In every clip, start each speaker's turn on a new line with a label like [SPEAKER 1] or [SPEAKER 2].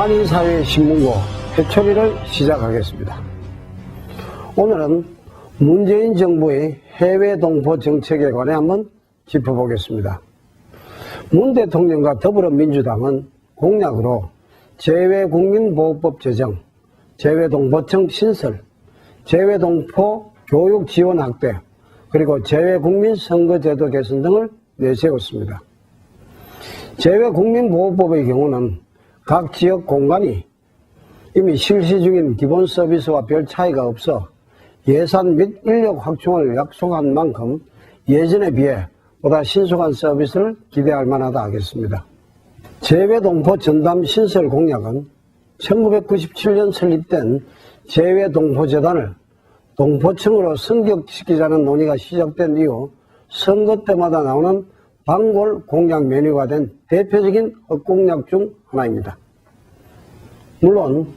[SPEAKER 1] 한인사회 신문고 회초리를 시작하겠습니다. 오늘은 문재인 정부의 해외 동포 정책에 관해 한번 짚어보겠습니다. 문 대통령과 더불어민주당은 공약으로 재외국민보호법 제정, 재외동포청 신설, 재외동포 교육 지원 확대, 그리고 재외국민 선거제도 개선 등을 내세웠습니다. 재외국민보호법의 경우는 각 지역 공간이 이미 실시 중인 기본 서비스와 별 차이가 없어 예산 및 인력 확충을 약속한 만큼 예전에 비해 보다 신속한 서비스를 기대할 만하다 하겠습니다. 재외동포 전담 신설 공약은 1997년 설립된 재외동포재단을 동포청으로 승격시키자는 논의가 시작된 이후 선거 때마다 나오는 단골 공약 메뉴가 된 대표적인 헛공약 중 하나입니다. 물론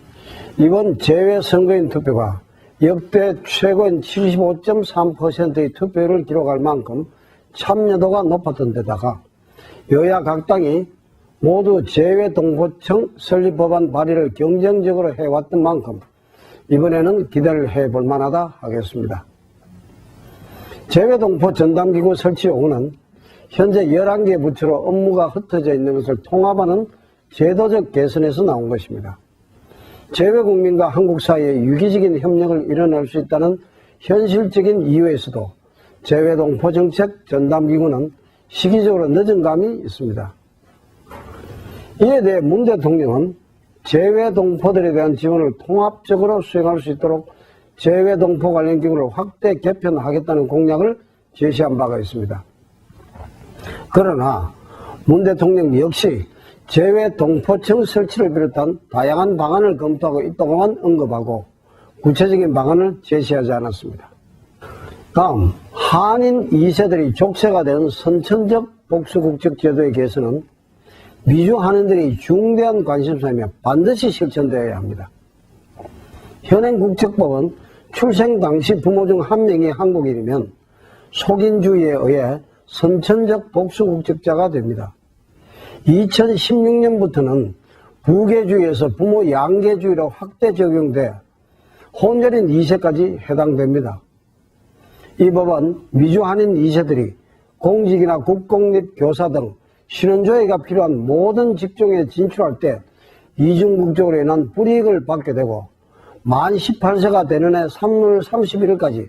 [SPEAKER 1] 이번 재외선거인 투표가 역대 최고인 75.3%의 투표율을 기록할 만큼 참여도가 높았던 데다가 여야 각 당이 모두 재외동포청 설립 법안 발의를 경쟁적으로 해왔던 만큼 이번에는 기대를 해볼 만하다 하겠습니다. 재외동포 전담기구 설치 요구는 현재 11개 부처로 업무가 흩어져 있는 것을 통합하는 제도적 개선에서 나온 것입니다. 재외국민과 한국 사이에 유기적인 협력을 이뤄낼 수 있다는 현실적인 이유에서도 재외동포 정책 전담기구는 시기적으로 늦은 감이 있습니다. 이에 대해 문 대통령은 재외동포들에 대한 지원을 통합적으로 수행할 수 있도록 재외동포 관련 기구를 확대 개편하겠다는 공약을 제시한 바가 있습니다. 그러나 문 대통령 역시 재외동포청 설치를 비롯한 다양한 방안을 검토하고 있다고만 언급하고 구체적인 방안을 제시하지 않았습니다. 다음, 한인 2세들이 족쇄가 되는 선천적 복수국적 제도의 개선은 미주 한인들이 중대한 관심사이며 반드시 실천되어야 합니다. 현행 국적법은 출생 당시 부모 중 한 명이 한국인이면 속인주의에 의해 선천적 복수국적자가 됩니다. 2016년부터는 부계주의에서 부모 양계주의로 확대 적용돼 혼혈인 2세까지 해당됩니다. 이 법은 미주 한인 2세들이 공직이나 국공 및 교사 등 신원조회가 필요한 모든 직종에 진출할 때 이중국적으로 인한 불이익을 받게 되고 만 18세가 되는 해 3월 31일까지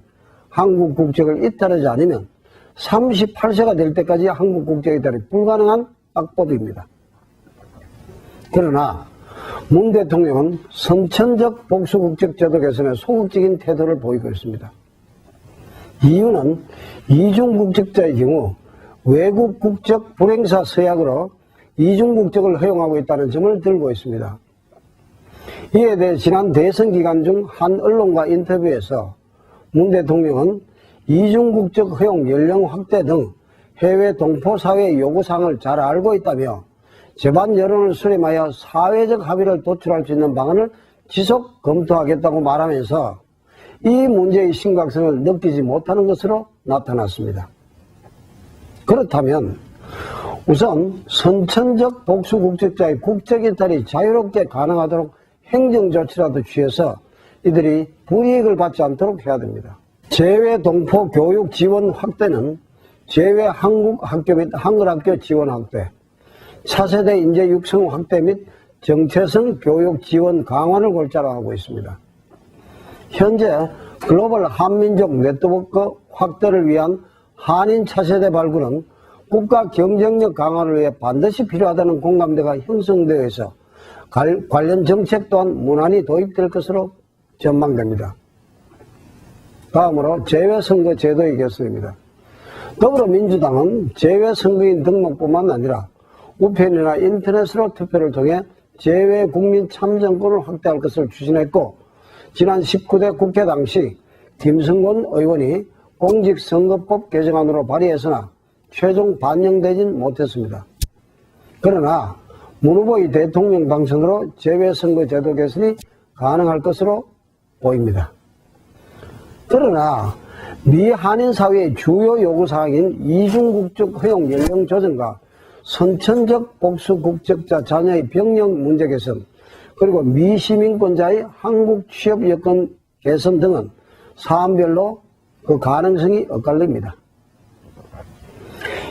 [SPEAKER 1] 한국 국적을 이탈하지 않으면 38세가 될 때까지 한국 국적 이탈이 불가능한 악법입니다. 그러나 문 대통령은 선천적 복수국적 제도 개선에 소극적인 태도를 보이고 있습니다. 이유는 이중국적자의 경우 외국 국적 불행사 서약으로 이중국적을 허용하고 있다는 점을 들고 있습니다. 이에 대해 지난 대선 기간 중 한 언론과 인터뷰에서 문 대통령은 이중국적 허용 연령 확대 등 해외 동포사회의 요구사항을 잘 알고 있다며 제반 여론을 수렴하여 사회적 합의를 도출할 수 있는 방안을 지속 검토하겠다고 말하면서 이 문제의 심각성을 느끼지 못하는 것으로 나타났습니다. 그렇다면 우선 선천적 복수국적자의 국적이탈이 자유롭게 가능하도록 행정조치라도 취해서 이들이 불이익을 받지 않도록 해야 됩니다. 재외동포 교육 지원 확대는 재외 한국 학교 및 한글학교 지원 확대, 차세대 인재 육성 확대 및 정체성 교육 지원 강화를 골자로 하고 있습니다. 현재 글로벌 한민족 네트워크 확대를 위한 한인 차세대 발굴은 국가 경쟁력 강화를 위해 반드시 필요하다는 공감대가 형성되어 있어 관련 정책 또한 무난히 도입될 것으로 전망됩니다. 다음으로 재외선거 제도의 개선입니다. 더불어민주당은 재외선거인 등록뿐만 아니라 우편이나 인터넷으로 투표를 통해 재외국민 참정권을 확대할 것을 추진했고 지난 19대 국회 당시 김성곤 의원이 공직선거법 개정안으로 발의했으나 최종 반영되진 못했습니다. 그러나 문 후보의 대통령 당선으로 재외선거 제도 개선이 가능할 것으로 보입니다. 그러나 미 한인 사회의 주요 요구사항인 이중국적 허용 연령 조정과 선천적 복수 국적자 자녀의 병역 문제 개선, 그리고 미시민권자의 한국 취업 여건 개선 등은 사안별로 그 가능성이 엇갈립니다.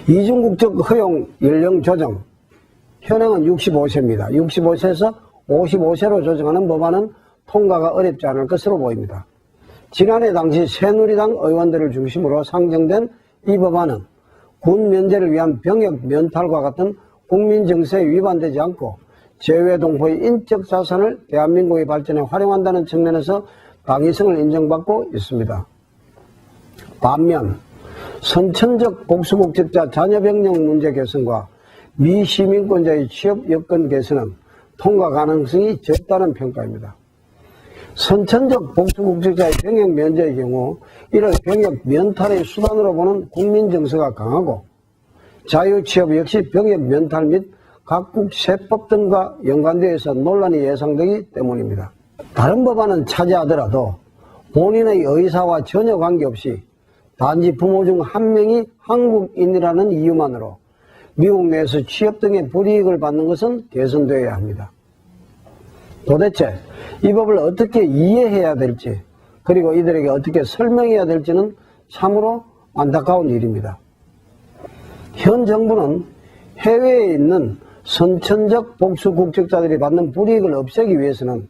[SPEAKER 1] 이중국적 허용 연령 조정, 현행은 65세입니다. 65세에서 55세로 조정하는 법안은 통과가 어렵지 않을 것으로 보입니다. 지난해 당시 새누리당 의원들을 중심으로 상정된 이 법안은 군 면제를 위한 병역 면탈과 같은 국민 정세에 위반되지 않고 재외동포의 인적 자산을 대한민국의 발전에 활용한다는 측면에서 당위성을 인정받고 있습니다. 반면 선천적 복수국적자 자녀병력 문제 개선과 미시민권자의 취업 여건 개선은 통과 가능성이 적다는 평가입니다. 선천적 복수국적자의 병역 면제의 경우 이를 병역 면탈의 수단으로 보는 국민 정서가 강하고 자유취업 역시 병역 면탈 및 각국 세법 등과 연관되어서 논란이 예상되기 때문입니다. 다른 법안은 차지하더라도 본인의 의사와 전혀 관계없이 단지 부모 중 한 명이 한국인이라는 이유만으로 미국 내에서 취업 등의 불이익을 받는 것은 개선되어야 합니다. 도대체 이 법을 어떻게 이해해야 될지 그리고 이들에게 어떻게 설명해야 될지는 참으로 안타까운 일입니다. 현 정부는 해외에 있는 선천적 복수 국적자들이 받는 불이익을 없애기 위해서는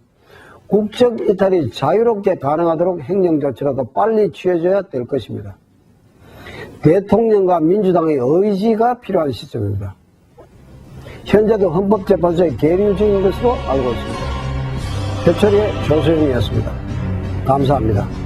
[SPEAKER 1] 국적 이탈이 자유롭게 가능하도록 행정조치라도 빨리 취해져야 될 것입니다. 대통령과 민주당의 의지가 필요한 시점입니다. 현재도 헌법재판소에 계류 중인 것으로 알고 있습니다. 해철이의 조소영이었습니다. 감사합니다.